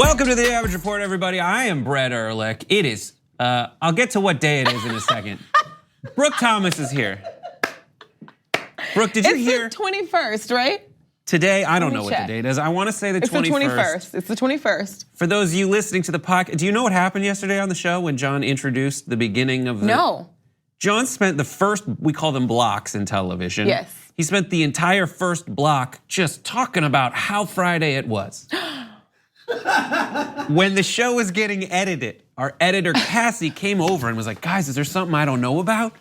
Welcome to the Average Report, everybody. I am Brett Erlich. It is, I'll get to what day it is in a second. Brooke Thomas is here. Brooke, did you hear? It's the 21st, right? Today, I don't know what the date is. I want to say the 21st. It's the 21st. For those of you listening to the podcast, do you know what happened yesterday on the show when John introduced the beginning of the... No. John spent the first, we call them blocks in television. Yes. He spent the entire first block just talking about how Friday it was. When the show was getting edited, our editor Cassie came over and was like, guys, is there something I don't know about?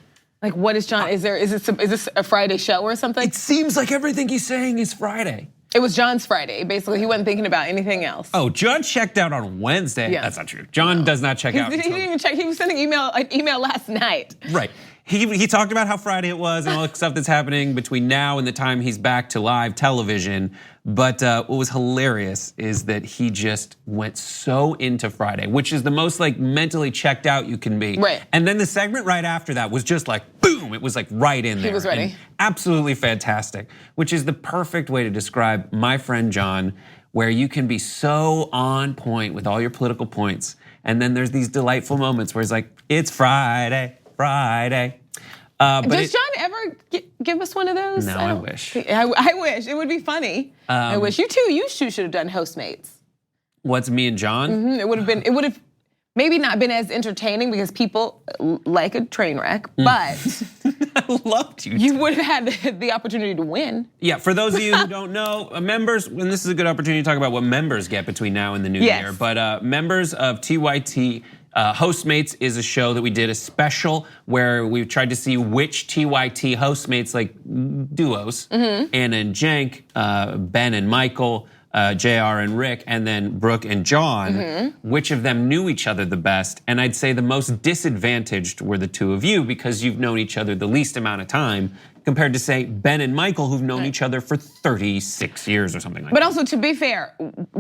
Like, what is John, is this a Friday show or something? It seems like everything he's saying is Friday. It was John's Friday. Basically, he wasn't thinking about anything else. Oh, John checked out on Wednesday. Yeah. That's not true. John does not check out. He didn't even check. He was sending an email last night. Right. He talked about how Friday it was and all the stuff that's happening between now and the time he's back to live television. But what was hilarious is that he just went so into Friday, which is the most like mentally checked out you can be. Right. And then the segment right after that was just like, boom, it was like right in there. He was ready. And absolutely fantastic, which is the perfect way to describe my friend John, where you can be so on point with all your political points. And then there's these delightful moments where it's like, it's Friday. Does John ever give us one of those? No, I wish. I wish. It would be funny. I wish. You two should have done Postmates. What's me and John? Mm-hmm. It would have maybe not been as entertaining because people like a train wreck, but I loved you. You would have had the opportunity to win. Yeah, for those of you who don't know, members, and this is a good opportunity to talk about what members get between now and the new year, but members of TYT, Hostmates is a show that we did a special where we tried to see which TYT Hostmates, like duos, Anna and Cenk, Ben and Michael, JR and Rick, and then Brooke and John, which of them knew each other the best. And I'd say the most disadvantaged were the two of you because you've known each other the least amount of time compared to, say, Ben and Michael, who've known each other for 36 years or something like that. But also, to be fair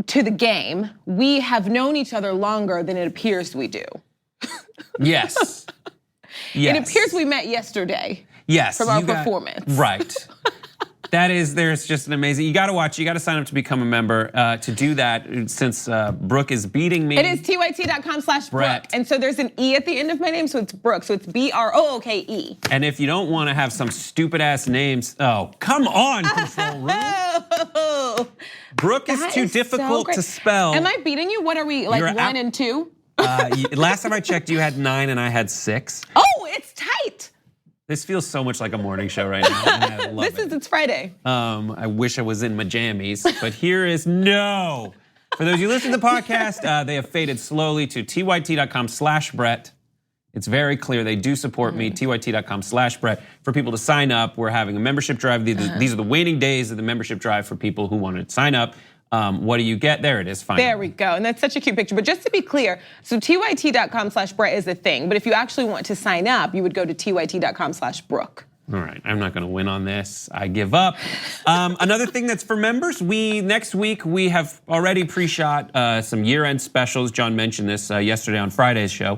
to the game, we have known each other longer than it appears we do. Yes. It appears we met yesterday. Yes. From our performance. Right. There's just an amazing, you gotta watch, you gotta sign up to become a member. To do that, since Brooke is beating me. It is tyt.com/Brooke. And so there's an E at the end of my name, so it's Brooke, so it's BROOKE. And if you don't wanna have some stupid ass names, oh, come on, control room. Brooke is too difficult to spell. Am I beating you? What are we, like 1 and 2? Last time I checked, you had 9 and I had 6. Oh, it's tight. This feels so much like a morning show right now, and I love it. It's Friday. I wish I was in my jammies, but here is no. For those of you listening to the podcast, they have faded slowly to tyt.com/Brett. It's very clear they do support me, tyt.com/Brett. For people to sign up, we're having a membership drive. These are the waning days of the membership drive for people who want to sign up. What do you get? There it is, finally. There we go, and that's such a cute picture. But just to be clear, so tyt.com/Brett is a thing, but if you actually want to sign up, you would go to tyt.com/Brooke. All right, I'm not gonna win on this. I give up. Another thing that's for members, next week we have already pre-shot some year-end specials. John mentioned this yesterday on Friday's show.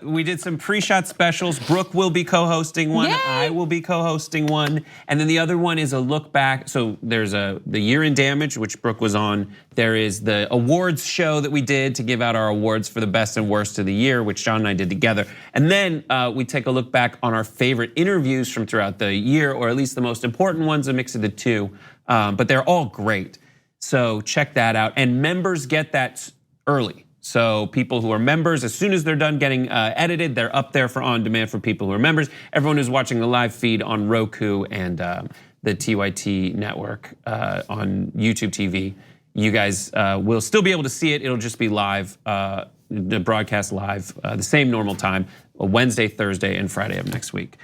We did some pre-shot specials. Brooke will be co-hosting one. Yay! I will be co-hosting one. And then the other one is a look back. So there's the Year in Damage, which Brooke was on. There is the awards show that we did to give out our awards for the best and worst of the year, which John and I did together. And then we take a look back on our favorite interviews from throughout the year, or at least the most important ones, a mix of the two. But they're all great. So check that out. And members get that early. So people who are members, as soon as they're done getting edited, they're up there for on demand for people who are members. Everyone who's watching the live feed on Roku and the TYT network on YouTube TV, you guys will still be able to see it. It'll just be live, the broadcast live, the same normal time, Wednesday, Thursday, and Friday of next week.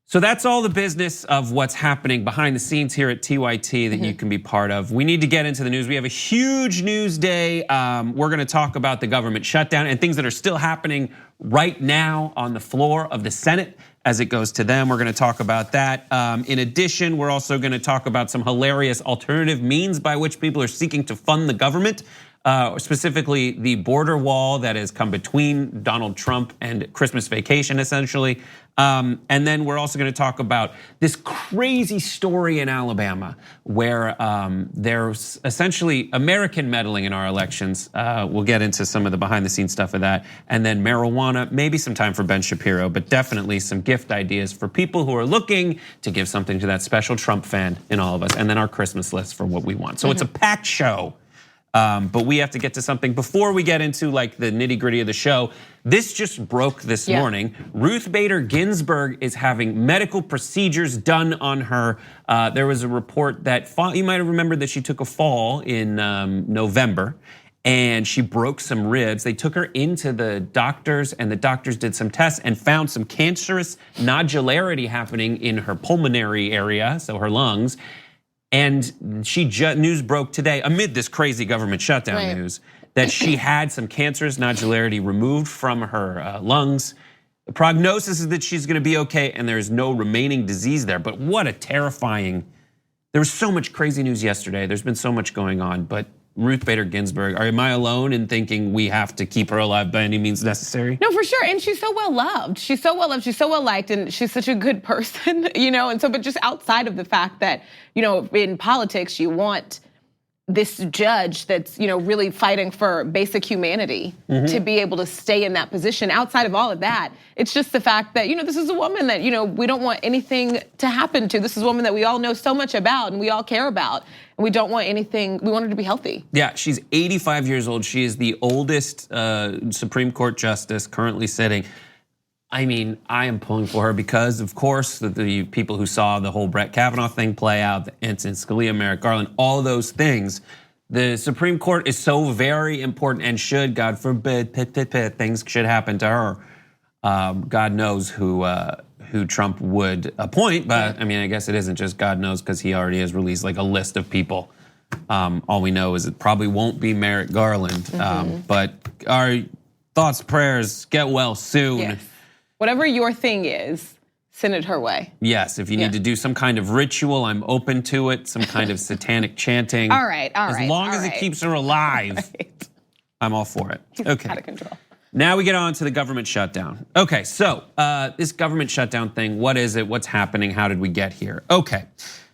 So that's all the business of what's happening behind the scenes here at TYT that you can be part of. We need to get into the news. We have a huge news day. We're gonna talk about the government shutdown and things that are still happening right now on the floor of the Senate as it goes to them. We're gonna talk about that. In addition, we're also gonna talk about some hilarious alternative means by which people are seeking to fund the government. specifically the border wall that has come between Donald Trump and Christmas vacation, essentially. And then we're also going to talk about this crazy story in Alabama where there's essentially American meddling in our elections. We'll get into some of the behind the scenes stuff of that. And then marijuana, maybe some time for Ben Shapiro, but definitely some gift ideas for people who are looking to give something to that special Trump fan in all of us. And then our Christmas list for what we want. So it's a packed show. But we have to get to something before we get into like the nitty gritty of the show. This just broke this morning. Ruth Bader Ginsburg is having medical procedures done on her. There was a report that you might have remembered that she took a fall in November and she broke some ribs. They took her into the doctors and the doctors did some tests and found some cancerous nodularity happening in her pulmonary area, so her lungs. And news broke today amid this crazy government shutdown news that she had some cancerous nodularity removed from her lungs. The prognosis is that she's going to be okay and there's no remaining disease there. But what a terrifying, there was so much crazy news yesterday. There's been so much going on, but Ruth Bader Ginsburg, am I alone in thinking we have to keep her alive by any means necessary? No, for sure, and she's so well loved. She's so well loved, she's so well liked, and she's such a good person, and so, but just outside of the fact that, in politics, you want this judge that's, really fighting for basic humanity to be able to stay in that position. Outside of all of that, it's just the fact that, this is a woman that, we don't want anything to happen to. This is a woman that we all know so much about and we all care about. And we don't want anything, we want her to be healthy. Yeah, she's 85 years old. She is the oldest Supreme Court justice currently sitting. I mean, I am pulling for her because, of course, the people who saw the whole Brett Kavanaugh thing play out, the Antonin Scalia, Merrick Garland, all of those things. The Supreme Court is so very important and should, God forbid, things should happen to her. God knows who Trump would appoint, but I mean, I guess it isn't just God knows because he already has released like a list of people. All we know is it probably won't be Merrick Garland, but our thoughts, prayers, get well soon. Yes. Whatever your thing is, send it her way. Yes, if you need to do some kind of ritual, I'm open to it. Some kind of satanic chanting. All right. As long as it keeps her alive, I'm all for it. Okay. Out of control. Now we get on to the government shutdown. Okay, so this government shutdown thing, what is it? What's happening? How did we get here? Okay,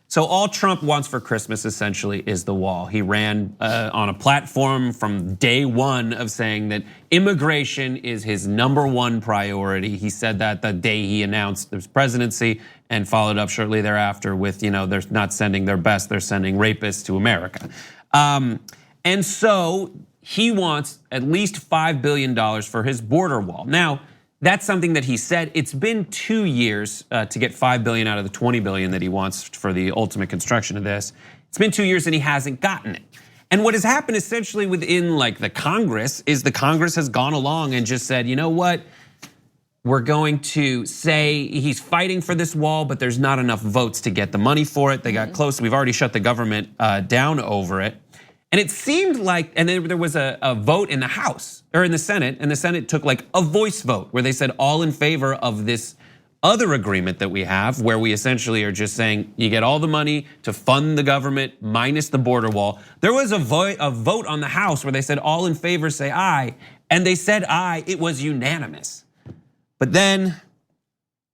so all Trump wants for Christmas essentially is the wall. He ran on a platform from day one of saying that immigration is his #1 priority. He said that the day he announced his presidency and followed up shortly thereafter with, they're not sending their best, they're sending rapists to America. And so he wants at least $5 billion for his border wall. Now, that's something that he said. It's been 2 years to get $5 billion out of the $20 billion that he wants for the ultimate construction of this. It's been 2 years and he hasn't gotten it. And what has happened essentially within like the Congress is the Congress has gone along and just said, you know what? We're going to say he's fighting for this wall, but there's not enough votes to get the money for it. They got close. We've already shut the government down over it. And it seemed like, and then there was a vote in the House or in the Senate, and the Senate took like a voice vote where they said all in favor of this other agreement that we have, where we essentially are just saying you get all the money to fund the government minus the border wall. There was a vote on the House where they said all in favor say aye, and they said aye. It was unanimous. But then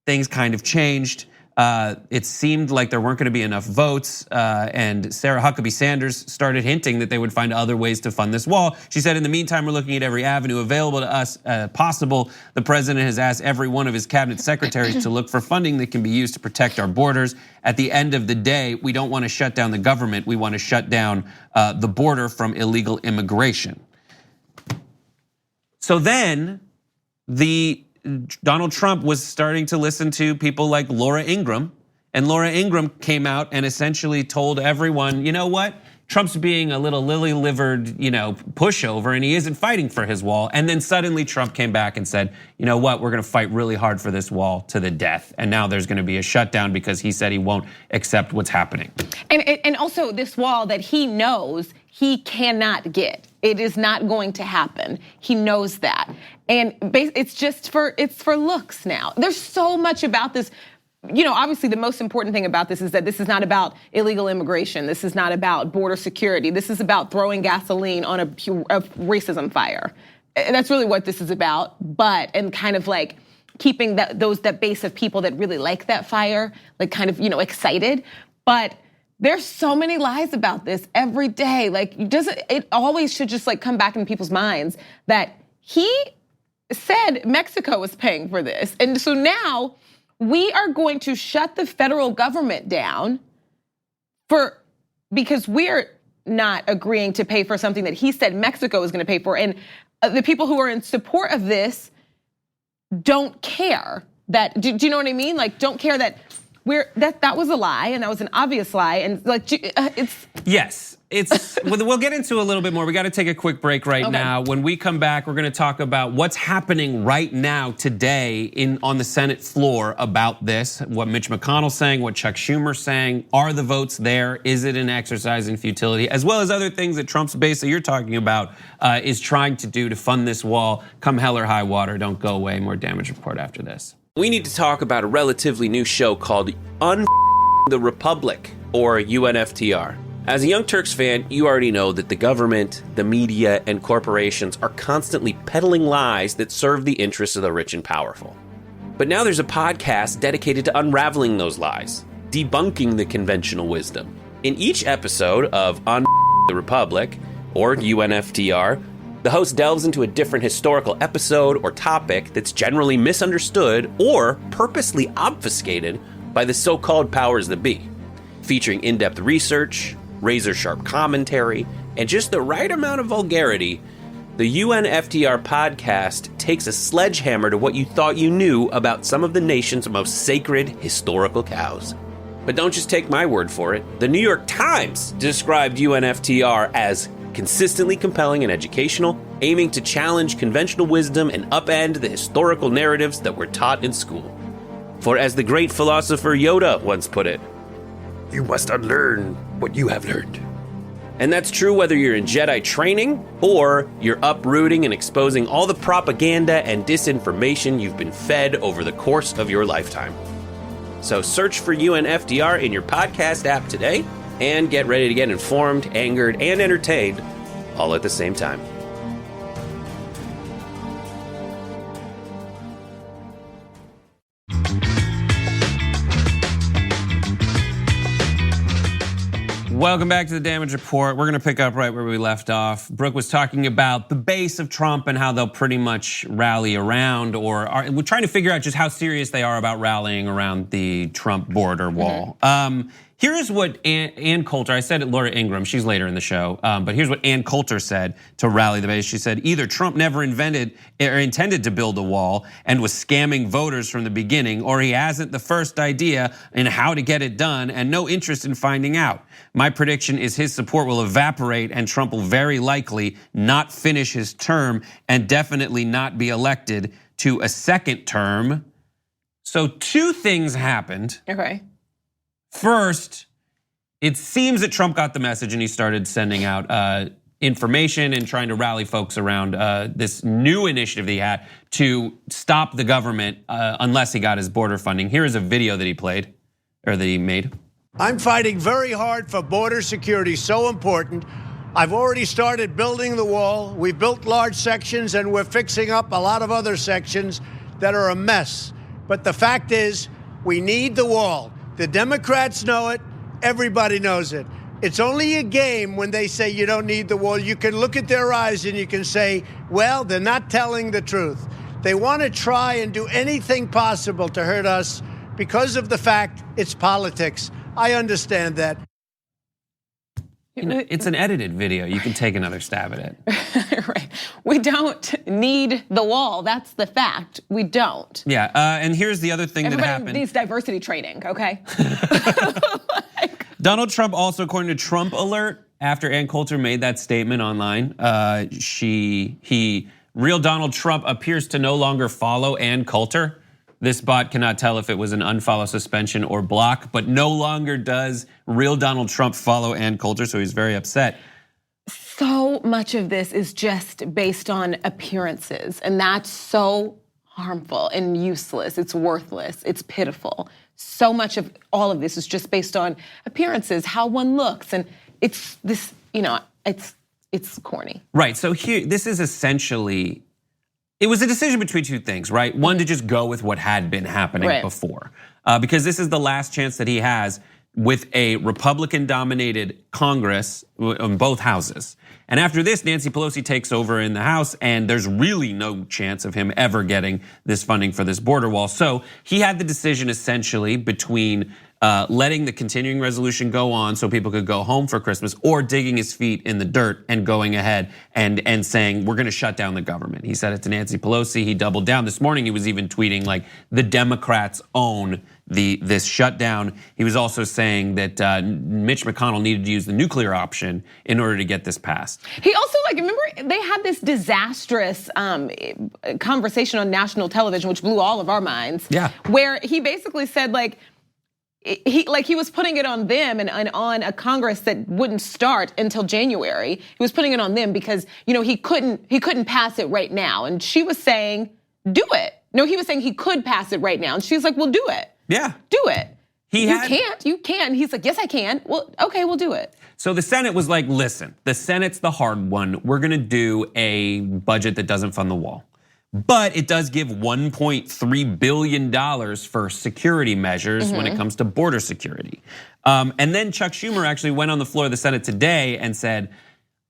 things kind of changed. It seemed like there weren't going to be enough votes, and Sarah Huckabee Sanders started hinting that they would find other ways to fund this wall. She said, in the meantime, we're looking at every avenue available to us possible. The president has asked every one of his cabinet secretaries to look for funding that can be used to protect our borders. At the end of the day, we don't want to shut down the government. We want to shut down the border from illegal immigration. So then Donald Trump was starting to listen to people like Laura Ingraham, and Laura Ingraham came out and essentially told everyone, you know what? Trump's being a little lily-livered, pushover, and he isn't fighting for his wall. And then suddenly Trump came back and said, you know what? We're going to fight really hard for this wall to the death. And now there's going to be a shutdown because he said he won't accept what's happening. And also this wall that he knows he cannot get. It is not going to happen. He knows that. And it's for looks now. There's so much about this obviously the most important thing about this is that this is not about illegal immigration. This is not about border security. This is about throwing gasoline on a racism fire. And that's really what this is about. And kind of like keeping that base of people that really like that fire, like kind of, excited. But there's so many lies about this every day. Like, it always should just like come back in people's minds that he said Mexico was paying for this. And so now we are going to shut the federal government down because we're not agreeing to pay for something that he said Mexico was going to pay for. And the people who are in support of this don't care that, do you know what I mean? Like, don't care that that was a lie, and that was an obvious lie, and like it's. Yes, we'll get into a little bit more. We got to take a quick break right now. When we come back, we're going to talk about what's happening right now today on the Senate floor about this. What Mitch McConnell's saying, what Chuck Schumer's saying. Are the votes there? Is it an exercise in futility? As well as other things that Trump's base that you're talking about is trying to do to fund this wall. Come hell or high water, don't go away. More Damage Report after this. We need to talk about a relatively new show called the Republic, or UNFTR. As a Young Turks fan, you already know that the government, the media, and corporations are constantly peddling lies that serve the interests of the rich and powerful. But now there's a podcast dedicated to unraveling those lies, debunking the conventional wisdom. In each episode of the Republic, or UNFTR, the host delves into a different historical episode or topic that's generally misunderstood or purposely obfuscated by the so-called powers that be, featuring in-depth research, razor-sharp commentary, and just the right amount of vulgarity. The UNFTR podcast takes a sledgehammer to what you thought you knew about some of the nation's most sacred historical cows. But don't just take my word for it. The New York Times described UNFTR as consistently compelling and educational, aiming to challenge conventional wisdom and upend the historical narratives that were taught in school. For as the great philosopher Yoda once put it, you must unlearn what you have learned. And that's true whether you're in Jedi training or you're uprooting and exposing all the propaganda and disinformation you've been fed over the course of your lifetime. So search for UNFTR in your podcast app today and get ready to get informed, angered, and entertained all at the same time. Welcome back to the Damage Report. We're going to pick up right where we left off. Brooke was talking about the base of Trump and how they'll pretty much rally around, we're trying to figure out just how serious they are about rallying around the Trump border wall. Here's what Ann Coulter, I said it, Laura Ingraham, she's later in the show, but here's what Ann Coulter said to rally the base. She said, either Trump never invented or intended to build a wall and was scamming voters from the beginning, or he hasn't the first idea in how to get it done and no interest in finding out. My prediction is his support will evaporate and Trump will very likely not finish his term and definitely not be elected to a second term. So two things happened. Okay. First, it seems that Trump got the message and he started sending out information and trying to rally folks around this new initiative that he had to stop the government unless he got his border funding. Here is a video that he played, or that he made. I'm fighting very hard for border security, so important. I've already started building the wall. We've built large sections and we're fixing up a lot of other sections that are a mess. But the fact is, we need the wall. The Democrats know it, everybody knows it. It's only a game when they say you don't need the wall. You can look at their eyes and you can say, well, they're not telling the truth. They want to try and do anything possible to hurt us because of the fact it's politics. I understand that. It's an edited video. You can take another stab at it. Right. We don't need the wall. That's the fact. We don't. Yeah, and here's the other thing that happened. Everybody needs diversity training, okay? Donald Trump also, according to Trump Alert, after Ann Coulter made that statement online, real Donald Trump appears to no longer follow Ann Coulter. This bot cannot tell if it was an unfollow, suspension, or block, but no longer does real Donald Trump follow Ann Coulter, so he's very upset. So much of this is just based on appearances, and that's so harmful and useless. It's worthless. It's pitiful. so much of all of this is just based on appearances, how one looks, and it's this, it's corny. Right, so here, this is essentially, it was a decision between two things, right? One, to just go with what had been happening before. Because this is the last chance that he has with a Republican-dominated Congress in both houses. And after this, Nancy Pelosi takes over in the House, and there's really no chance of him ever getting this funding for this border wall. So he had the decision essentially between letting the continuing resolution go on so people could go home for Christmas, or digging his feet in the dirt and going ahead and saying, we're gonna shut down the government. He said it to Nancy Pelosi, he doubled down. This morning he was even tweeting like, the Democrats own this shutdown. He was also saying that Mitch McConnell needed to use the nuclear option in order to get this passed. He also, remember, they had this disastrous conversation on national television, which blew all of our minds. Yeah. Where he basically said he was putting it on them and on a Congress that wouldn't start until January. He was putting it on them because he couldn't pass it right now. And she was saying, do it. No, he was saying he could pass it right now. And she's like, well, do it. Yeah. Do it. You can. He's like, yes, I can. Well, okay, we'll do it. So the Senate was like, listen, the Senate's the hard one. We're gonna do a budget that doesn't fund the wall. But it does give $1.3 billion for security measures when it comes to border security. And then Chuck Schumer actually went on the floor of the Senate today and said,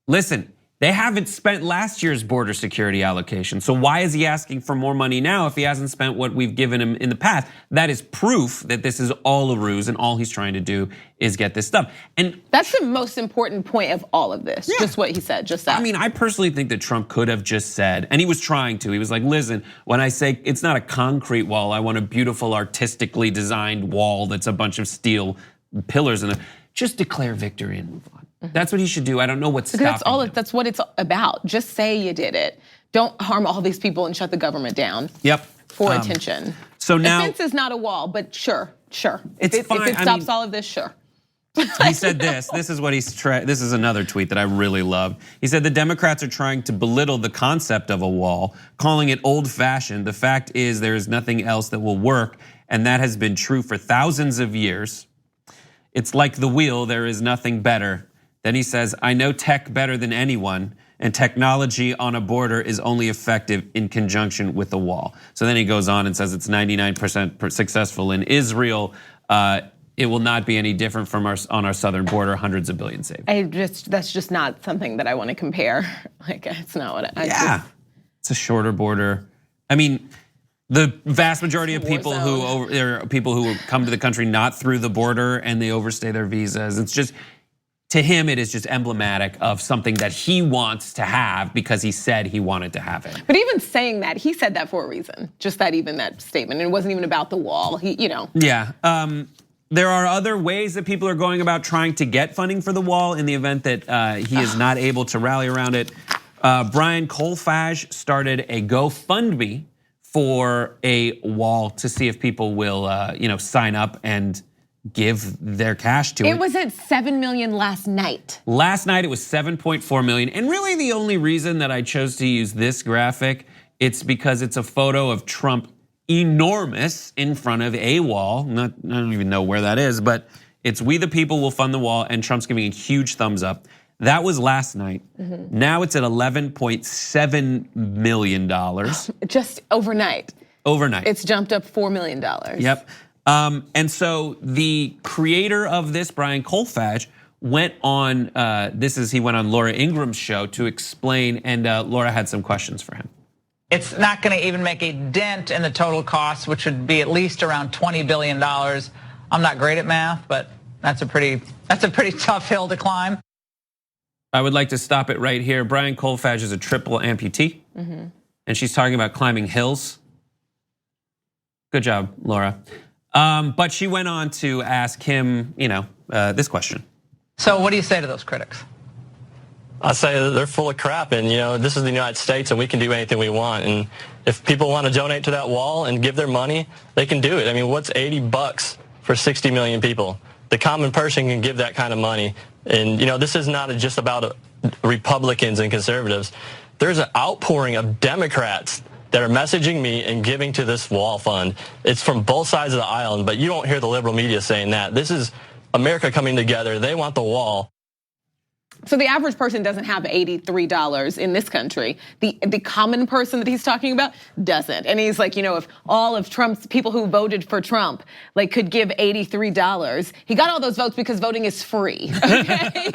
listen, they haven't spent last year's border security allocation. So why is he asking for more money now if he hasn't spent what we've given him in the past? That is proof that this is all a ruse and all he's trying to do is get this stuff. And that's the most important point of all of this, just what he said, just that. I mean, I personally think that Trump could have just said, and he was trying to, he was like, listen, when I say it's not a concrete wall, I want a beautiful artistically designed wall that's a bunch of steel pillars in it. Just declare victory and move on. That's what he should do. I don't know what's stopping him. That's what it's about. Just say you did it. Don't harm all these people and shut the government down. Yep. For attention. So now, a fence is not a wall, but sure. It's fine. If it stops all of this, sure. He said this. This is what this is another tweet that I really love. He said the Democrats are trying to belittle the concept of a wall, calling it old-fashioned. The fact is there is nothing else that will work, and that has been true for thousands of years. It's like the wheel. There is nothing better. Then he says, I know tech better than anyone, and technology on a border is only effective in conjunction with a wall. So then he goes on and says it's 99% successful in Israel. It will not be any different from on our southern border, hundreds of billions saved. That's just not something that I want to compare. It's not what it's a shorter border. I mean, the vast majority of people there are people who come to the country not through the border and they overstay their visas. It's just, to him, it is just emblematic of something that he wants to have because he said he wanted to have it. But even saying that, he said that for a reason. Just that statement. It wasn't even about the wall. Yeah. There are other ways that people are going about trying to get funding for the wall in the event that he is not able to rally around it. Brian Colfage started a GoFundMe for a wall to see if people will, sign up and give their cash to it. It was at 7 million last night. Last night it was 7.4 million. And really the only reason that I chose to use this graphic, it's because it's a photo of Trump enormous in front of a wall. I don't even know where that is, but it's we the people will fund the wall and Trump's giving a huge thumbs up. That was last night. Now it's at $11.7 million. Just overnight. Overnight. It's jumped up $4 million. Yep. And so the creator of this, Brian Colfage, went on, he went on Laura Ingram's show to explain, and Laura had some questions for him. It's not gonna even make a dent in the total cost, which would be at least around $20 billion. I'm not great at math, but that's a pretty tough hill to climb. I would like to stop it right here. Brian Colfage is a triple amputee, and she's talking about climbing hills. Good job, Laura. But she went on to ask him, this question. So what do you say to those critics? I say they're full of crap, and this is the United States, and we can do anything we want. And if people want to donate to that wall and give their money, they can do it. I mean, what's $80 for 60 million people? The common person can give that kind of money. And this is not just about Republicans and conservatives. There's an outpouring of Democrats that are messaging me and giving to this wall fund. It's from both sides of the island, but you don't hear the liberal media saying that. This is America coming together. They want the wall. So the average person doesn't have $83 in this country. The common person that he's talking about doesn't. And he's like, if all of Trump's people who voted for Trump could give $83, he got all those votes because voting is free. Okay?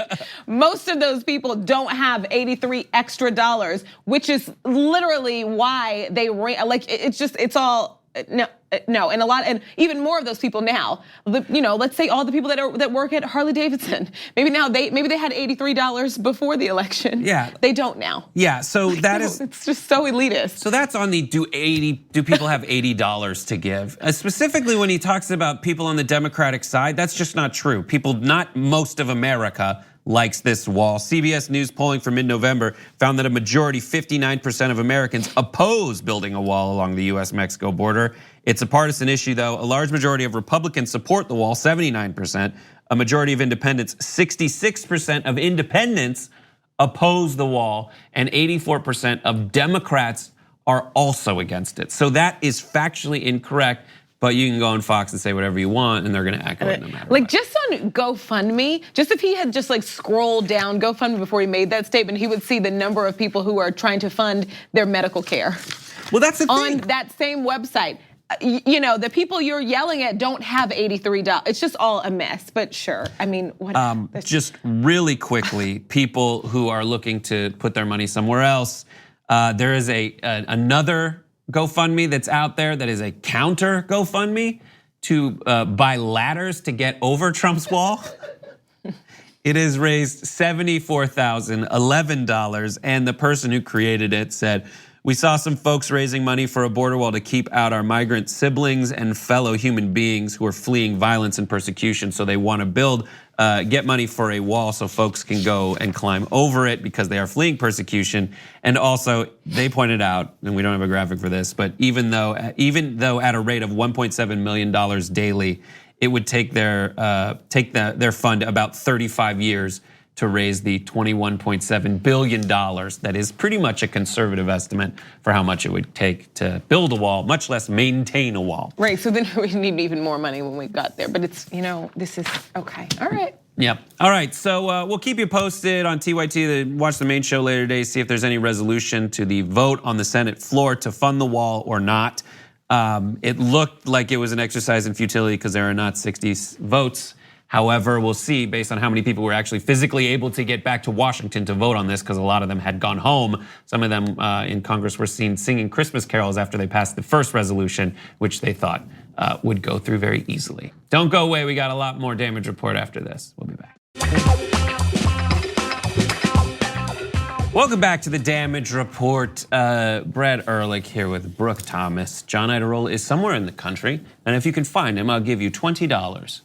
Most of those people don't have $83 extra dollars, which is literally why they it's all. No, and even more of those people now. Let's say all the people that work at Harley Davidson. Maybe they had $83 before the election. Yeah, they don't now. Yeah, so it's just so elitist. So that's on the do people have $80 to give? Specifically when he talks about people on the Democratic side, that's just not true. Not most of America likes this wall. CBS News polling from mid-November found that a majority, 59% of Americans, oppose building a wall along the US-Mexico border. It's a partisan issue, though. A large majority of Republicans support the wall, 79%. A majority of independents, 66% of independents oppose the wall, and 84% of Democrats are also against it. So that is factually incorrect. But you can go on Fox and say whatever you want, and they're going to echo it no matter what. Just on GoFundMe, just if he had just scrolled down GoFundMe before he made that statement, he would see the number of people who are trying to fund their medical care. Well, that's the thing. On that same website. The people you're yelling at don't have $83. It's just all a mess, but sure. I mean, what? Just really quickly, people who are looking to put their money somewhere else, there is another GoFundMe that's out there that is a counter GoFundMe to buy ladders to get over Trump's wall. It has raised $74,011, and the person who created it said, "We saw some folks raising money for a border wall to keep out our migrant siblings and fellow human beings who are fleeing violence and persecution. So they want to get money for a wall so folks can go and climb over it because they are fleeing persecution." And also, they pointed out, and we don't have a graphic for this, but even though at a rate of $1.7 million daily, it would take their fund about 35 years to raise the $21.7 billion. That is pretty much a conservative estimate for how much it would take to build a wall, much less maintain a wall. Right, so then we need even more money when we got there. But it's, this is, okay, all right. Yep, all right, so we'll keep you posted on TYT. Watch the main show later today, see if there's any resolution to the vote on the Senate floor to fund the wall or not. It looked like it was an exercise in futility because there are not 60 votes. However, we'll see based on how many people were actually physically able to get back to Washington to vote on this, because a lot of them had gone home. Some of them in Congress were seen singing Christmas carols after they passed the first resolution, which they thought would go through very easily. Don't go away, we got a lot more damage report after this. We'll be back. Welcome back to the Damage Report. Brad Erlich here with Brooke Thomas. John Idarola is somewhere in the country, and if you can find him, I'll give you $20.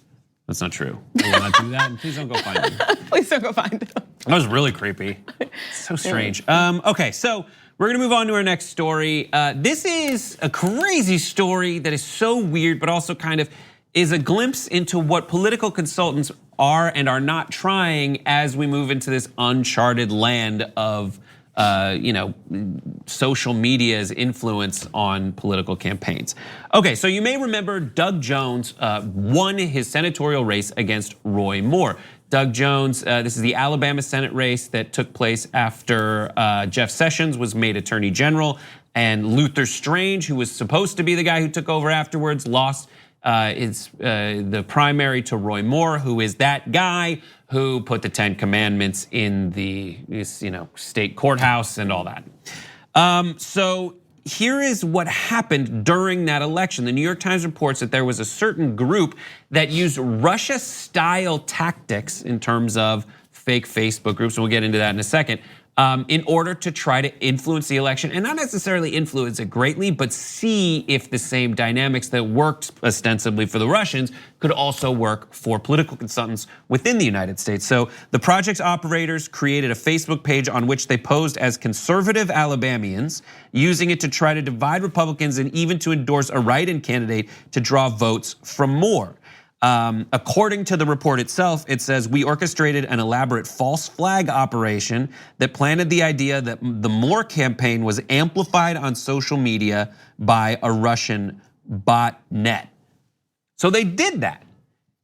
That's not true. We will not do that, and please don't go find him. Please don't go find him. That was really creepy. So strange. Okay, so we're gonna move on to our next story. This is a crazy story that is so weird, but also kind of is a glimpse into what political consultants are and are not trying as we move into this uncharted land of social media's influence on political campaigns. Okay, so you may remember Doug Jones won his senatorial race against Roy Moore. Doug Jones, this is the Alabama Senate race that took place after Jeff Sessions was made Attorney General, and Luther Strange, who was supposed to be the guy who took over afterwards, lost the primary to Roy Moore, who is that guy who put the 10 Commandments in the state courthouse and all that. So here is what happened during that election. The New York Times reports that there was a certain group that used Russia-style tactics in terms of fake Facebook groups, and we'll get into that in a second, in order to try to influence the election, and not necessarily influence it greatly, but see if the same dynamics that worked ostensibly for the Russians could also work for political consultants within the United States. So the project's operators created a Facebook page on which they posed as conservative Alabamians, using it to try to divide Republicans and even to endorse a write-in candidate to draw votes from Moore. According to the report itself, it says we orchestrated an elaborate false flag operation that planted the idea that the More campaign was amplified on social media by a Russian botnet. So they did that.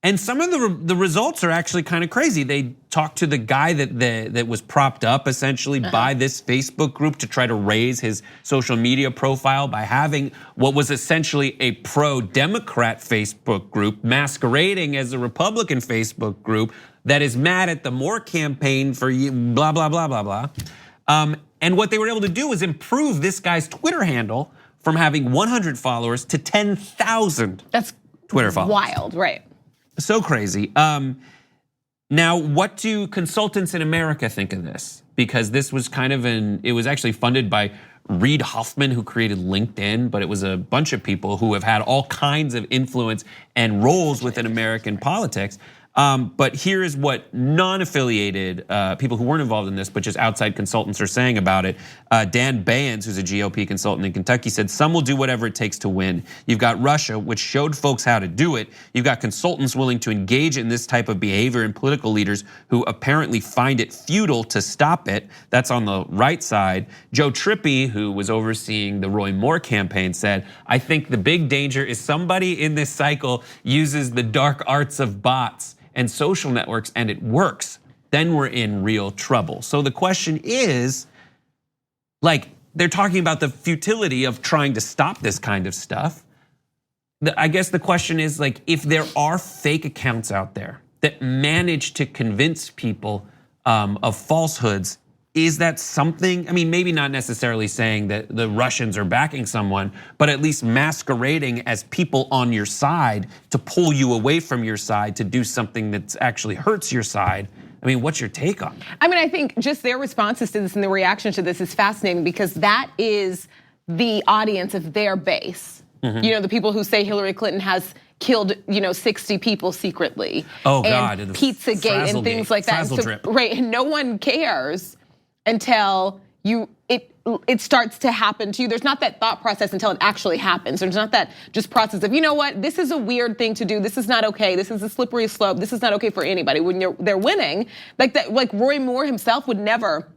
And some of the results are actually kind of crazy. They talked to the guy that was propped up essentially by this Facebook group to try to raise his social media profile by having what was essentially a pro-Democrat Facebook group masquerading as a Republican Facebook group that is mad at the More campaign for blah, blah, blah, blah, blah. And what they were able to do was improve this guy's Twitter handle from having 100 followers to 10,000 Twitter followers. Wild, right? So crazy. Now, what do consultants in America think of this? Because this was kind of it was actually funded by Reid Hoffman, who created LinkedIn, but it was a bunch of people who have had all kinds of influence and roles within American politics. But here is what non-affiliated people who weren't involved in this, but just outside consultants are saying about it. Dan Bayens, who's a GOP consultant in Kentucky, said some will do whatever it takes to win. You've got Russia, which showed folks how to do it. You've got consultants willing to engage in this type of behavior and political leaders who apparently find it futile to stop it. That's on the right side. Joe Trippi, who was overseeing the Roy Moore campaign, said, I think the big danger is somebody in this cycle uses the dark arts of bots and social networks and it works, then we're in real trouble. So the question is, like, they're talking about the futility of trying to stop this kind of stuff. I guess the question is, like, if there are fake accounts out there that manage to convince people of falsehoods, is that something? I mean, maybe not necessarily saying that the Russians are backing someone, but at least masquerading as people on your side to pull you away from your side to do something that actually hurts your side. I mean, what's your take on that? I mean, I think just their responses to this and the reaction to this is fascinating because that is the audience of their base. You know, the people who say Hillary Clinton has killed, 60 people secretly. Oh God, and Pizzagate and things like that. So, right, and no one cares until it starts to happen to you. There's not that thought process until it actually happens. There's not that just process of, you know what, this is a weird thing to do. This is not okay. This is a slippery slope. This is not okay for anybody. When they're winning, like that, like Roy Moore himself would never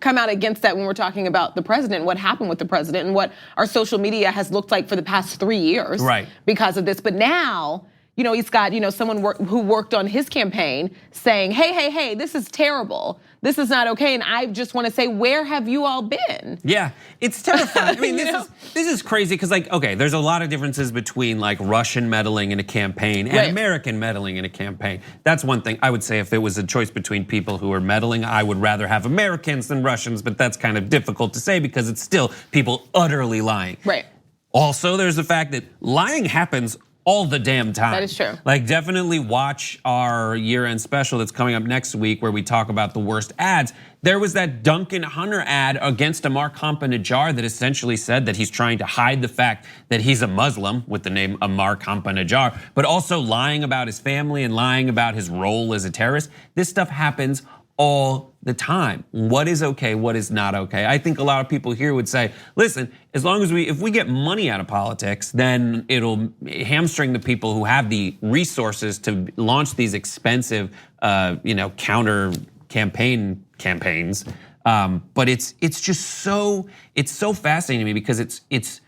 come out against that when we're talking about the president, what happened with the president and what our social media has looked like for the past 3 years because of this. But now, he's got, someone who worked on his campaign saying, hey, this is terrible. This is not okay. And I just want to say, where have you all been? Yeah, it's terrifying. I mean, this is crazy because, like, okay, there's a lot of differences between like Russian meddling in a campaign and American meddling in a campaign. That's one thing I would say. If it was a choice between people who are meddling, I would rather have Americans than Russians, but that's kind of difficult to say because it's still people utterly lying. Right. Also, there's the fact that lying happens all the damn time. That is true. Like, definitely watch our year-end special that's coming up next week where we talk about the worst ads. There was that Duncan Hunter ad against Amar Kampanijjar that essentially said that he's trying to hide the fact that he's a Muslim with the name Amar Kampanijjar, but also lying about his family and lying about his role as a terrorist. This stuff happens all the time. What is okay, what is not okay? I think a lot of people here would say, listen, as long as if we get money out of politics, then it'll hamstring the people who have the resources to launch these expensive, counter campaigns. But it's just so fascinating to me because it's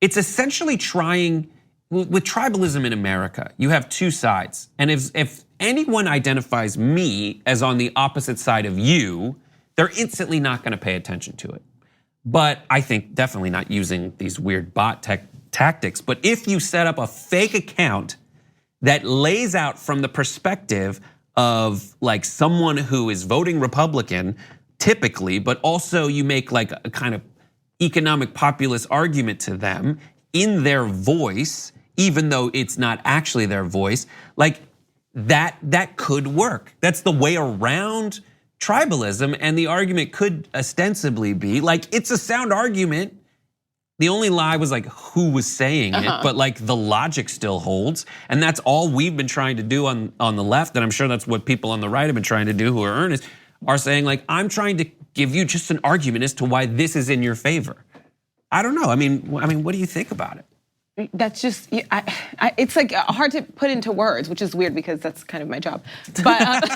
essentially trying. With tribalism in America, you have two sides. And if anyone identifies me as on the opposite side of you, they're instantly not gonna pay attention to it. But I think definitely not using these weird bot tactics. But if you set up a fake account that lays out from the perspective of like someone who is voting Republican, typically, but also you make like a kind of economic populist argument to them in their voice, even though it's not actually their voice, like that could work. That's the way around tribalism, and the argument could ostensibly be like, it's a sound argument. The only lie was like who was saying it, but like the logic still holds. And that's all we've been trying to do on the left, and I'm sure that's what people on the right have been trying to do who are earnest, are saying like, I'm trying to give you just an argument as to why this is in your favor. I don't know, I mean, what do you think about it? that's just, it's like hard to put into words, which is weird because that's kind of my job. But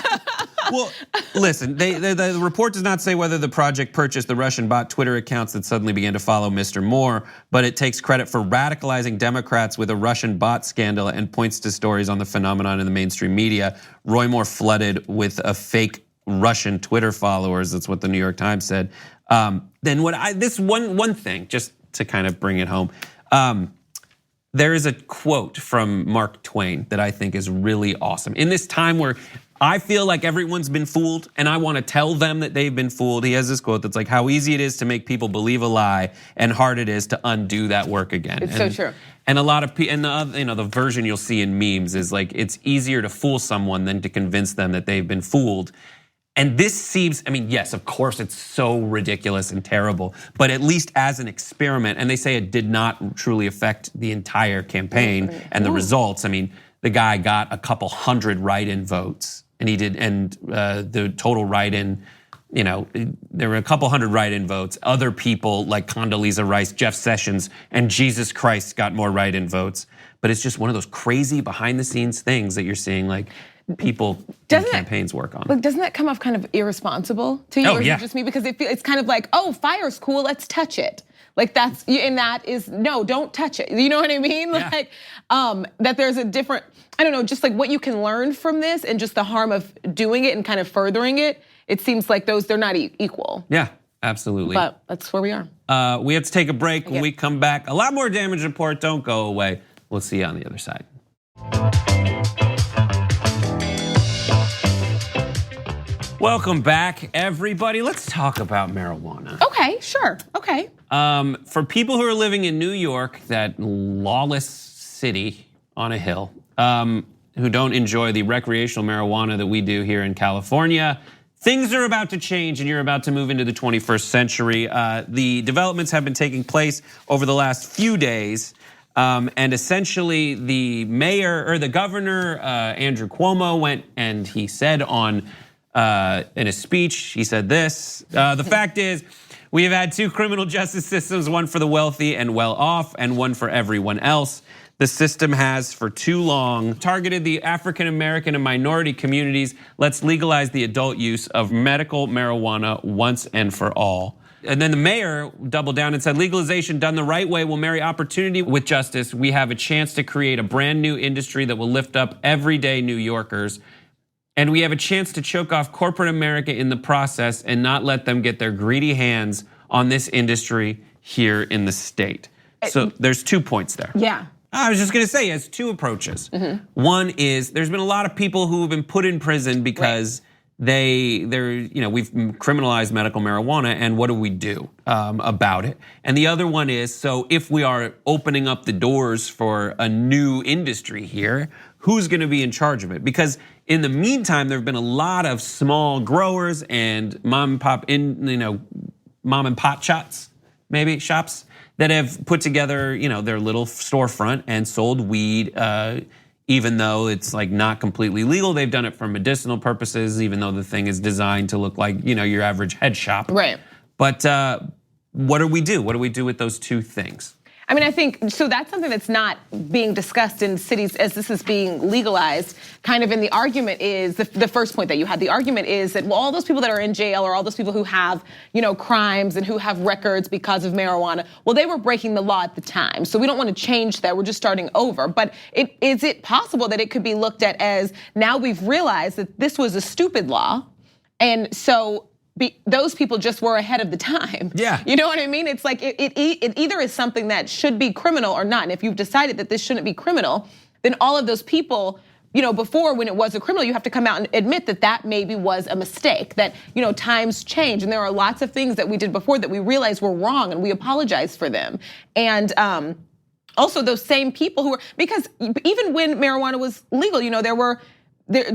well, listen, the report does not say whether the project purchased the Russian bot Twitter accounts that suddenly began to follow Mr. Moore, but it takes credit for radicalizing Democrats with a Russian bot scandal and points to stories on the phenomenon in the mainstream media. Roy Moore flooded with a fake Russian Twitter followers. That's what the New York Times said. Then this one thing, just to kind of bring it home. There is a quote from Mark Twain that I think is really awesome. In this time where I feel like everyone's been fooled and I want to tell them that they've been fooled, he has this quote that's like, how easy it is to make people believe a lie and hard it is to undo that work again. It's so true. And a lot of people, and the version you'll see in memes is like, it's easier to fool someone than to convince them that they've been fooled. And this seems, I mean, yes, of course, it's so ridiculous and terrible, but at least as an experiment, and they say it did not truly affect the entire campaign and the results. I mean, the guy got a couple hundred write-in votes, and he did, and the total write-in, there were a couple hundred write-in votes. Other people like Condoleezza Rice, Jeff Sessions, and Jesus Christ got more write-in votes. But it's just one of those crazy behind-the-scenes things that you're seeing, like, people in campaigns work on. But doesn't that come off kind of irresponsible to you? Oh, or is yeah. it just me? Because it's kind of like, oh, fire's cool, let's touch it. Like and that is, no, don't touch it. You know what I mean? Yeah. Like, that there's a different, I don't know, just like what you can learn from this and just the harm of doing it and kind of furthering it. It seems like they're not equal. Yeah, absolutely. But that's where we are. We have to take a break. When we come back, a lot more damage report, don't go away. We'll see you on the other side. Welcome back, everybody. Let's talk about marijuana. Okay, sure, okay. For people who are living in New York, that lawless city on a hill, who don't enjoy the recreational marijuana that we do here in California, things are about to change and you're about to move into the 21st century. The developments have been taking place over the last few days. And essentially the mayor, or the governor, Andrew Cuomo, went and he said in a speech, he said this, the fact is, we have had two criminal justice systems, one for the wealthy and well off, and one for everyone else. The system has for too long targeted the African American and minority communities. Let's legalize the adult use of medical marijuana once and for all. And then the mayor doubled down and said, legalization done the right way will marry opportunity with justice. We have a chance to create a brand new industry that will lift up everyday New Yorkers. And we have a chance to choke off corporate America in the process and not let them get their greedy hands on this industry here in the state. So there's 2 points there. Yeah. I was just gonna say, it has two approaches. One is, there's been a lot of people who have been put in prison because we've criminalized medical marijuana, and what do we do about it? And the other one is, so if we are opening up the doors for a new industry here, who's gonna be in charge of it? Because in the meantime, there have been a lot of small growers and mom and pop shops, maybe shops, that have put together, their little storefront and sold weed, even though it's like not completely legal. They've done it for medicinal purposes, even though the thing is designed to look like, your average head shop. Right. But what do we do? What do we do with those two things? I mean, I think, so that's something that's not being discussed in cities as this is being legalized. Kind of in the argument is, the first point that you had, the argument is that, well, all those people that are in jail or all those people who have, crimes and who have records because of marijuana, well, they were breaking the law at the time. So we don't want to change that, we're just starting over. But is it possible that it could be looked at as, now we've realized that this was a stupid law, and so those people just were ahead of the time. Yeah. You know what I mean? It's like it either is something that should be criminal or not. And if you've decided that this shouldn't be criminal, then all of those people, before when it was a criminal, you have to come out and admit that maybe was a mistake, that, times change. And there are lots of things that we did before that we realized were wrong and we apologize for them. And also those same people who were, because even when marijuana was legal, there were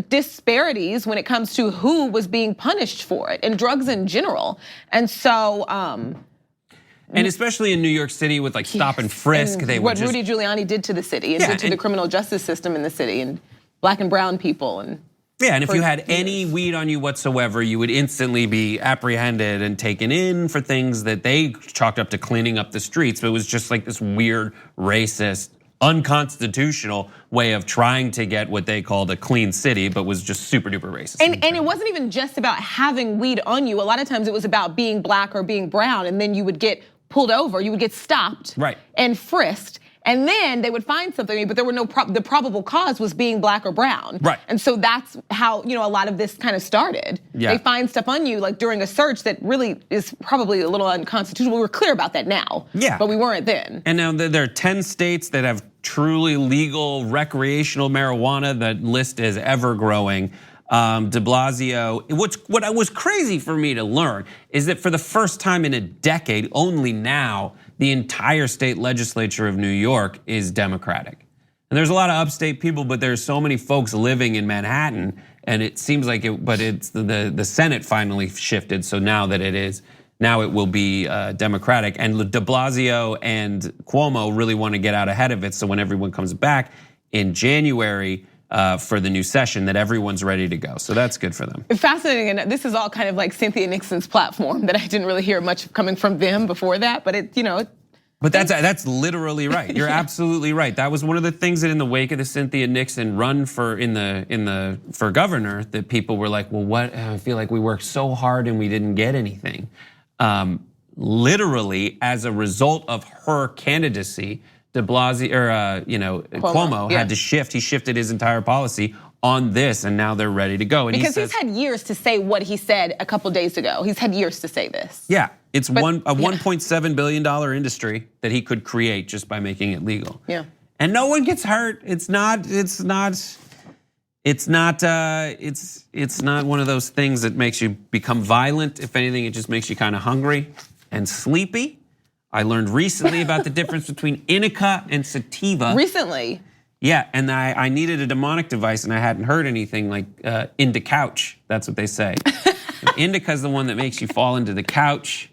disparities when it comes to who was being punished for it, and drugs in general. And so, and especially in New York City with like stop and frisk, and what Rudy Giuliani did to the city and did to the criminal justice system in the city, and black and brown people, and and if you had any weed on you whatsoever, you would instantly be apprehended and taken in for things that they chalked up to cleaning up the streets. But it was just like this weird racist unconstitutional way of trying to get what they called a clean city, but was just super duper racist. And it wasn't even just about having weed on you. A lot of times it was about being black or being brown, and then you would get pulled over, you would get stopped and frisked. And then they would find something, but there were the probable cause was being black or brown. Right. And so that's how, a lot of this kind of started. Yeah. They find stuff on you like during a search that really is probably a little unconstitutional. We were clear about that now. Yeah. But we weren't then. And now there are 10 states that have truly legal recreational marijuana. That list is ever growing. De Blasio, what was crazy for me to learn is that for the first time in a decade, only now, the entire state legislature of New York is Democratic. And there's a lot of upstate people, but there's so many folks living in Manhattan, and it seems like it's the Senate finally shifted, so now it will be Democratic. And de Blasio and Cuomo really want to get out ahead of it, so when everyone comes back in January, for the new session, that everyone's ready to go. So that's good for them. Fascinating, and this is all kind of like Cynthia Nixon's platform that I didn't really hear much coming from them before that, but But that's literally right. You're absolutely right. That was one of the things that in the wake of the Cynthia Nixon run for governor, that people were like, well, what? I feel like we worked so hard and we didn't get anything. Literally, as a result of her candidacy, de Blasio Cuomo had to shift. He shifted his entire policy on this, and now they're ready to go. And because he's had years to say what he said a couple days ago. He's had years to say this. Yeah, it's a $1.7 billion industry that he could create just by making it legal. Yeah, and no one gets hurt. It's not one of those things that makes you become violent. If anything, it just makes you kind of hungry and sleepy. I learned recently about the difference between indica and sativa. Recently? Yeah, and I needed a demonic device and I hadn't heard anything like into couch. That's what they say. Indica is the one that makes you fall into the couch.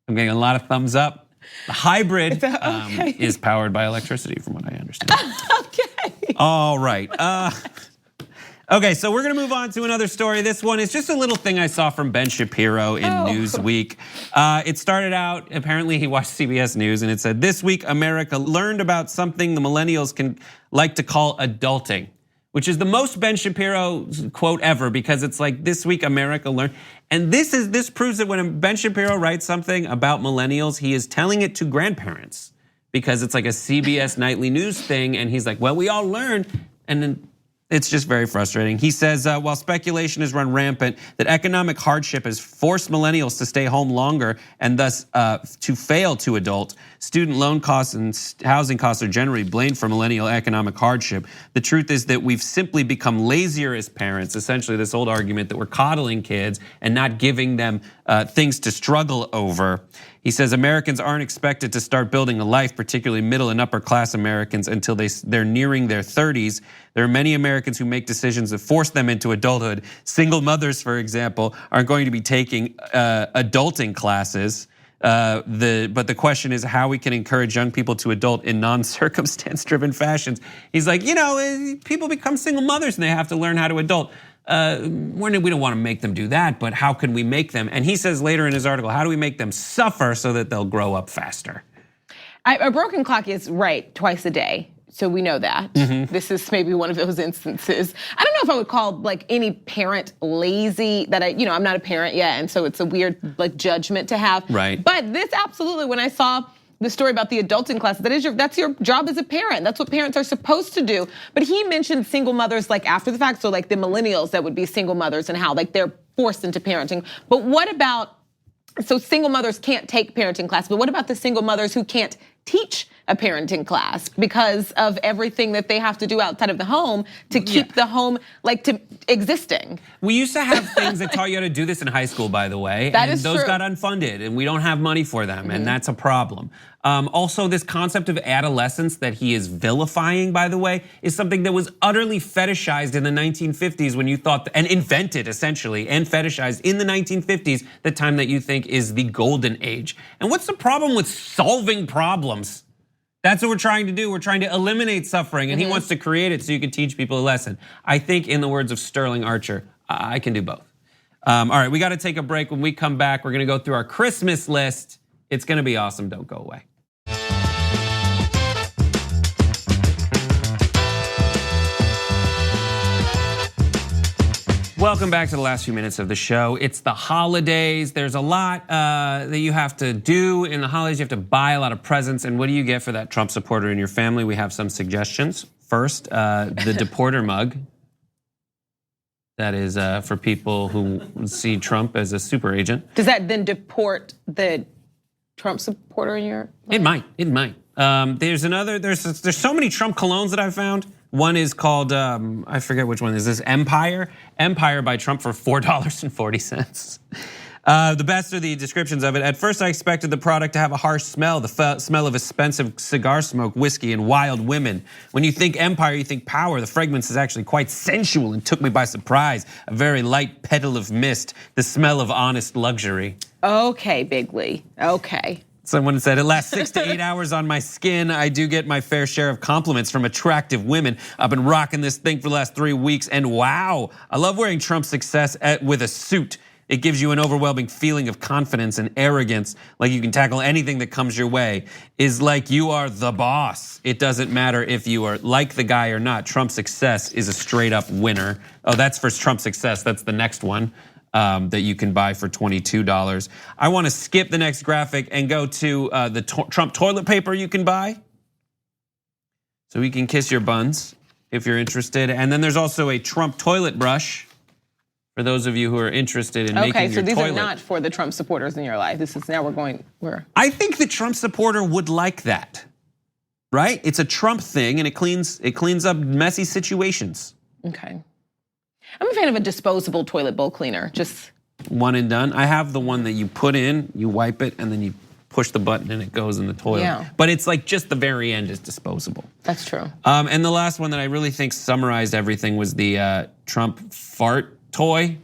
I'm getting a lot of thumbs up. The hybrid is powered by electricity from what I understand. Okay. All right. Okay, so we're gonna move on to another story. This one is just a little thing I saw from Ben Shapiro in Newsweek. It started out, apparently he watched CBS News, and it said, "This week America learned about something the millennials can like to call adulting," which is the most Ben Shapiro quote ever, because it's like, this week America learned. And this proves that when Ben Shapiro writes something about millennials, he is telling it to grandparents, because it's like a CBS nightly news thing, and he's like, well, we all learned, and then it's just very frustrating. He says, while speculation has run rampant that economic hardship has forced millennials to stay home longer and thus to fail to adult, student loan costs and housing costs are generally blamed for millennial economic hardship. The truth is that we've simply become lazier as parents. Essentially, this old argument that we're coddling kids and not giving them things to struggle over. He says Americans aren't expected to start building a life, particularly middle and upper class Americans, until they're nearing their 30s. There are many Americans who make decisions that force them into adulthood. Single mothers, for example, aren't going to be taking adulting classes. But the question is how we can encourage young people to adult in non-circumstance-driven fashions. He's like, people become single mothers and they have to learn how to adult. We don't want to make them do that, but how can we make them? And he says later in his article, how do we make them suffer so that they'll grow up faster? A broken clock is right twice a day. So we know that. This is maybe one of those instances. I don't know if I would call like any parent lazy, that I'm not a parent yet, and so it's a weird like judgment to have. Right. But this absolutely, when I saw the story about the adulting class, that's your job as a parent. That's what parents are supposed to do. But he mentioned single mothers like after the fact, so like the millennials that would be single mothers and how like they're forced into parenting. But what about, so single mothers can't take parenting class, but what about the single mothers who can't teach a parenting class because of everything that they have to do outside of the home to keep the home like to existing? We used to have things that taught you how to do this in high school, by the way. That is those true. got unfunded and we don't have money for them, and that's a problem. Also, this concept of adolescence that he is vilifying, by the way, is something that was utterly fetishized in the 1950s when you thought, and invented essentially, and fetishized in the 1950s, the time that you think is the golden age. And what's the problem with solving problems? That's what we're trying to do. We're trying to eliminate suffering, and he wants to create it so you can teach people a lesson. I think, in the words of Sterling Archer, I can do both. All right, we got to take a break. When we come back, we're going to go through our Christmas list. It's going to be awesome. Don't go away. Welcome back to the last few minutes of the show. It's the holidays. There's a lot that you have to do in the holidays. You have to buy a lot of presents. And what do you get for that Trump supporter in your family? We have some suggestions. First, the deporter mug. That is for people who see Trump as a super agent. Does that then deport the Trump supporter in your life? It might. There's so many Trump colognes that I've found. One is called, I forget which one is this, Empire by Trump for $4.40. The best are the descriptions of it. At first I expected the product to have a harsh smell, the smell of expensive cigar smoke, whiskey, and wild women. When you think Empire, you think power. The fragrance is actually quite sensual and took me by surprise. A very light petal of mist, the smell of honest luxury. Okay, Bigley, okay. Someone said it lasts 6 to 8 hours on my skin. I do get my fair share of compliments from attractive women. I've been rocking this thing for the last 3 weeks, and wow, I love wearing Trump's success with a suit. It gives you an overwhelming feeling of confidence and arrogance, like you can tackle anything that comes your way. Is like you are the boss. It doesn't matter if you are like the guy or not. Trump's success is a straight up winner. Oh, that's for Trump's success. That's the next one. That you can buy for $22. I want to skip the next graphic and go to the Trump toilet paper you can buy. So we can kiss your buns if you're interested. And then there's also a Trump toilet brush for those of you who are interested in making your toilet. Okay, so these are not for the Trump supporters in your life. This is now we're going where? I think the Trump supporter would like that, right? It's a Trump thing and it cleans up messy situations. Okay. I'm a fan of a disposable toilet bowl cleaner, just one and done. I have the one that you put in, you wipe it, and then you push the button and it goes in the toilet. Yeah. But it's like just the very end is disposable. That's true. And the last one that I really think summarized everything was the Trump fart toy.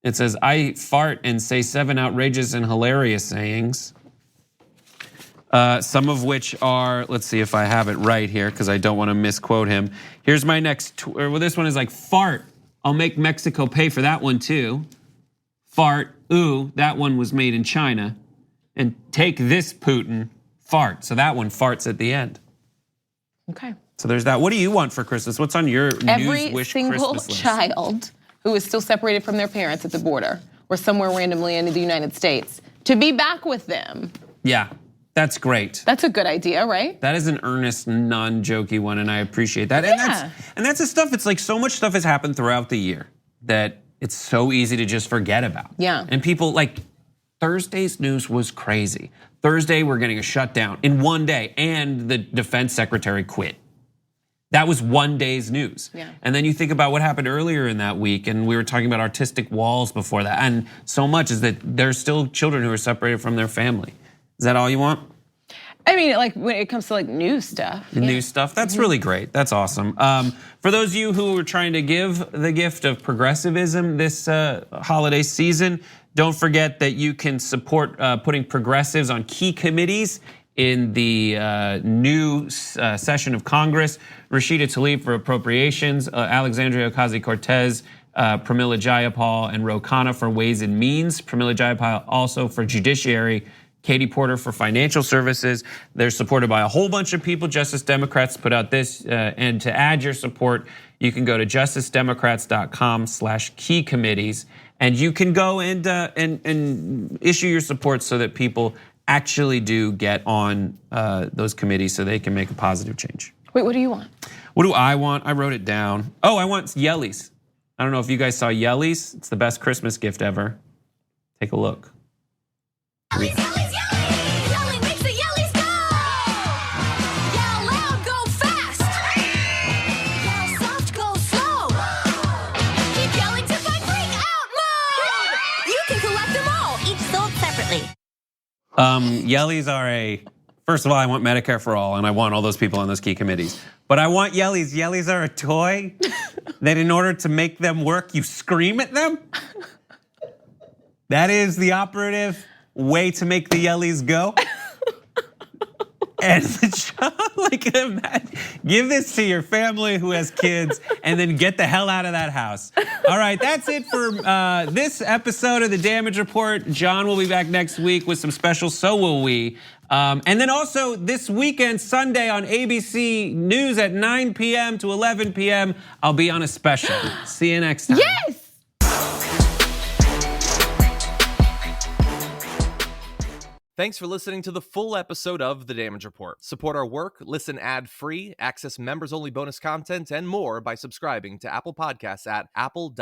It says, I fart and say 7 outrageous and hilarious sayings. Some of which are, let's see if I have it right here because I don't want to misquote him. Here's my next, well, this one is like fart. I'll make Mexico pay for that one too. Fart, ooh, that one was made in China. And take this, Putin, fart. So that one farts at the end. Okay. So there's that. What do you want for Christmas? What's on your news wish Christmas list? Every single child who is still separated from their parents at the border or somewhere randomly in the United States to be back with them. Yeah. That's great. That's a good idea, right? That is an earnest, non-jokey one, and I appreciate that. And that's the stuff, it's like so much stuff has happened throughout the year that it's so easy to just forget about. Yeah. And people, like, Thursday's news was crazy. Thursday, we're getting a shutdown in one day, and the defense secretary quit. That was one day's news. Yeah. And then you think about what happened earlier in that week, and we were talking about artistic walls before that, and so much is that there's still children who are separated from their family. Is that all you want? I mean, like when it comes to like new stuff. New stuff, that's really great. That's awesome. For those of you who are trying to give the gift of progressivism this holiday season, don't forget that you can support putting progressives on key committees in the new session of Congress. Rashida Tlaib for appropriations, Alexandria Ocasio-Cortez, Pramila Jayapal, and Ro Khanna for ways and means. Pramila Jayapal also for judiciary. Katie Porter for financial services. They're supported by a whole bunch of people. Justice Democrats put out this, and to add your support, you can go to justicedemocrats.com/key committees, and you can go and issue your support so that people actually do get on those committees so they can make a positive change. Wait, what do you want? What do I want? I wrote it down. Oh, I want Yellies. I don't know if you guys saw Yellies. It's the best Christmas gift ever. Take a look. Yellies, yellies, yellies! Yelling makes the yellies go! Yell loud, go fast! Yell soft, go slow! Keep yelling to find freak out mode! You can collect them all, each sold separately. Yellies are first of all, I want Medicare for all, and I want all those people on those key committees. But I want Yellies. Yellies are a toy that in order to make them work, you scream at them. That is the operative way to make the Yellies go. And give this to your family who has kids and then get the hell out of that house. All right, that's it for this episode of the Damage Report. John will be back next week with some specials, so will we. And then also this weekend, Sunday on ABC News at 9 p.m. to 11 p.m., I'll be on a special. See you next time. Yes. Thanks for listening to the full episode of The Damage Report. Support our work, listen ad-free, access members-only bonus content, and more by subscribing to Apple Podcasts at apple.co/TYT.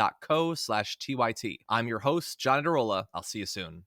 I'm your host, John Adarola. I'll see you soon.